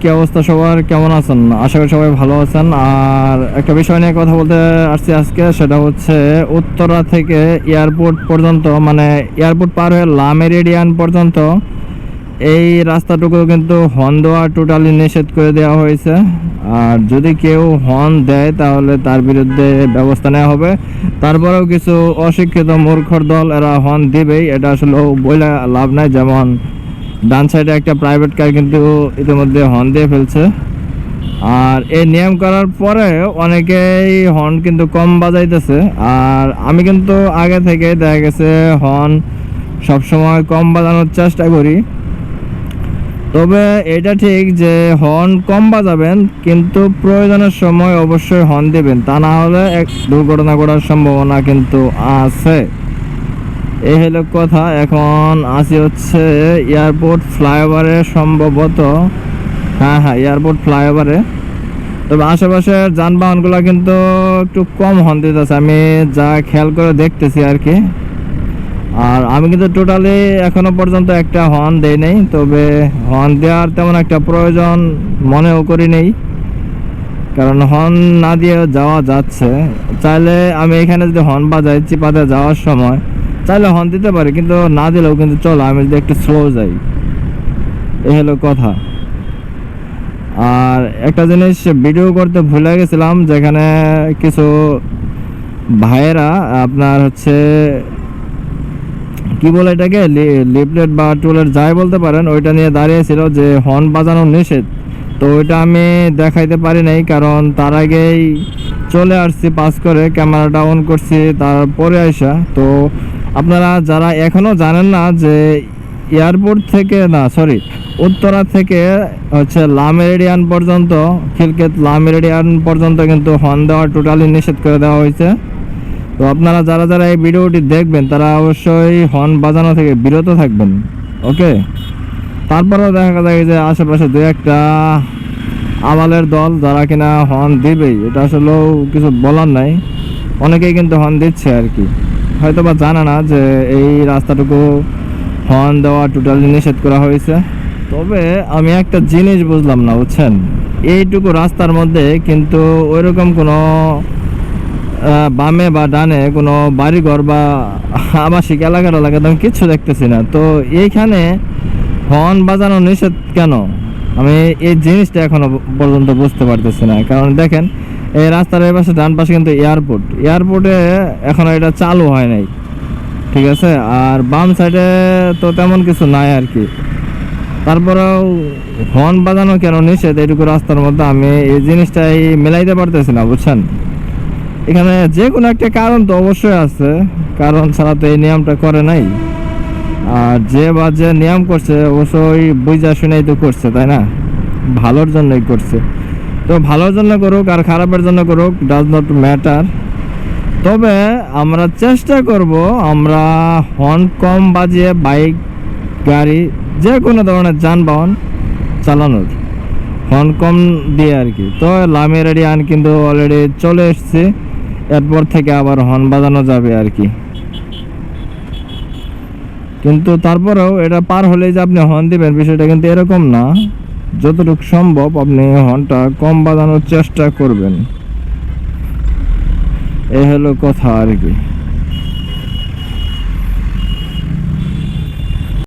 কি অবস্থা সবার, কেমন আছেন? আশা করি সবাই ভালো আছেন। আর একটা বিষয় নিয়ে কথা বলতে আসছি আজকে, সেটা হচ্ছে উত্তরা থেকে এয়ারপোর্ট পর্যন্ত, মানে এয়ারপোর্ট পার হয়ে লা মেরিডিয়ান পর্যন্ত এই রাস্তাটুকু কিন্তু হর্ন দেওয়া টোটালি নিষেধ করে দেওয়া হয়েছে। আর যদি কেউ হর্ন দেয় তাহলে তার বিরুদ্ধে ব্যবস্থা নেওয়া হবে। তারপরেও কিছু অশিক্ষিত মূর্খর দল এরা হর্ন দিবেই, এটা আসলে বলে লাভ নাই। যেমন ডান সাইডে একটা প্রাইভেট কার কিন্তু ইতিমধ্যে হর্ন দিয়ে ফেলছে। আর এই নিয়ম করার পরে অনেকেই হর্ন কিন্তু কম বাজাইতেছে। আর আমি কিন্তু আগে থেকে দেখা গেছে হর্ন সবসময় কম বাজানোর চেষ্টা করি। তবে এটা ঠিক যে হর্ন কম বাজাবেন, কিন্তু প্রয়োজনের সময় অবশ্যই হর্ন দেবেন, তা না হলে এক দুর্ঘটনা ঘটার সম্ভাবনা কিন্তু আছে। এই হলো কথা। এখন আসি হচ্ছে এয়ারপোর্ট ফ্লাইওভারে, সম্ভবত হ্যাঁ এয়ারপোর্ট ফ্লাইওভারে। তবে আশেপাশের যানবাহনগুলো কিন্তু একটু কম হর্ন দিতেছে, আমি যা খেয়াল করে দেখতেছি আর কি। আর আমি কিন্তু টোটালি এখনো পর্যন্ত একটা হর্ন দেই নেই, তবে হর্ন দেওয়ার তেমন একটা প্রয়োজন মনেও করি নেই, কারণ হর্ন না দিয়ে যাওয়া যাচ্ছে। চাইলে আমি এখানে যদি হর্ন বাজাই চিপাতে যাওয়ার সময়, চাইলে হর্ন দিতে পারি, কিন্তু না দিলেও কিন্তু চলো, আমি যদি একটু স্লো যাই। এই হলো কথা। আর একটা জিনিস ভিডিও করতে ভুলে গেছিলাম, যেখানে কিছু ভাইয়েরা আপনার হচ্ছে কি বলে এটাকে, লিফলেট বা টুলেট যাই বলতে পারেন, ওইটা নিয়ে দাঁড়িয়েছিল যে হর্ন বাজানো নিষেধ। তো ওইটা আমি দেখাইতে পারি নাই, কারণ তার আগেই চলে আসছি পাস করে, ক্যামেরাটা অন করছি তারপরে আইসা। তো আপনারা যারা এখনও জানেন না যে এয়ারপোর্ট থেকে না, সরি, উত্তরা থেকে হচ্ছে লা মেরিডিয়ান পর্যন্ত, খিলক্ষেত লা মেরিডিয়ান পর্যন্ত কিন্তু হর্ন দেওয়া টোটালি নিষেধ করে দেওয়া হয়েছে। তো আপনারা যারা যারা এই ভিডিওটি দেখবেন তারা অবশ্যই হর্ন বাজানো থেকে বিরত থাকবেন, ওকে? তারপরেও দেখা যায় যে আশেপাশে দু একটা আবালের দল যারা কিনা হর্ন দিবেই, এটা আসলেও কিছু বলার নাই। অনেকেই কিন্তু হর্ন দিচ্ছে আর কি, হয়তো বা জানে না যে এই রাস্তাটুকু হর্ন দেওয়া টোটালি নিষেধ করা হয়েছে। তবে আমি একটা জিনিস বুঝলাম না, বুঝছেন, এইটুকু রাস্তার মধ্যে কিন্তু ওইরকম কোনো বামে বা ডানে কোনো বাড়িঘর বা আবাসিক এলাকা আমি কিচ্ছু দেখতেছি না। তো এইখানে হর্ন বাজানো নিষেধ কেন, আমি এই জিনিসটা এখনো পর্যন্ত বুঝতে পারতেছি না। কারণ দেখেন, এই রাস্তার এই পাশে ডান পাশে কিন্তু এয়ারপোর্টে এখনো এটা চালু হয় নাই, ঠিক আছে? আর বাম সাইডে তো তেমন কিছু নাই আর কি। তারপরেও হর্ন বাজানো কেন নিষেধ এইটুকু রাস্তার মধ্যে, আমি এই জিনিসটাই মেলাইতে পারতেছি না, বুঝছেন? এখানে যে কোনো একটা কারণ তো অবশ্যই আছে, কারণ ছাড়া তো এই নিয়মটা করে নাই। আর যে নিয়ম করছে অবশ্যই বুঝা শুনেই তো করছে, তাই না? ভালোর জন্যই করছে। তো ভালোর জন্য করুক আর খারাপের জন্য করুক, ডাজ নট ম্যাটার। তবে আমরা চেষ্টা করব আমরা হর্ন কম বাজিয়ে বাইক, গাড়ি, যে কোনো ধরনের যানবাহন চালানোর, হর্ন কম দিয়ে আর কি। তো লা মেরিডিয়ান কিন্তু অলরেডি চলে এসছে, এরপর থেকে আবার হর্ন বাজানো যাবে আর কি। কিন্তু তারপরেও এটা পার হলেই যে আপনি হর্ন দিবেন, বিষয়টা কিন্তু এরকম না। যতটুকু সম্ভব আপনি হর্নটা কম বাজানোর চেষ্টা করবেন, এই হলো কথা আর কি।